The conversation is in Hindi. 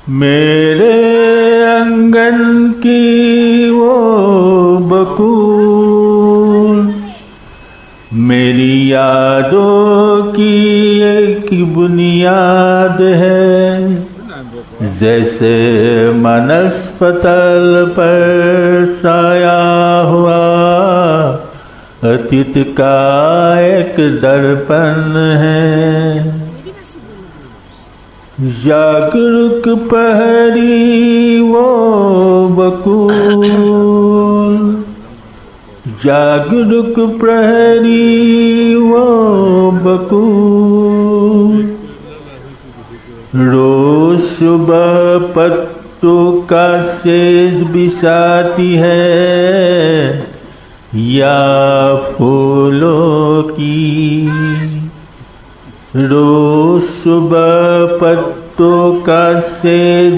मेरे अंगन की वो बकुल मेरी यादों की एक बुनियाद है। जैसे मनस्पतल पर छाया हुआ अतीत का एक दर्पण है। जागरूक पहरी वो बकुल, जागरूक प्रहरी वो बकुल, रोज सुबह पत्तों का सेज बिछाती है या फूलों की। रोज सुबह पत्तों का सेज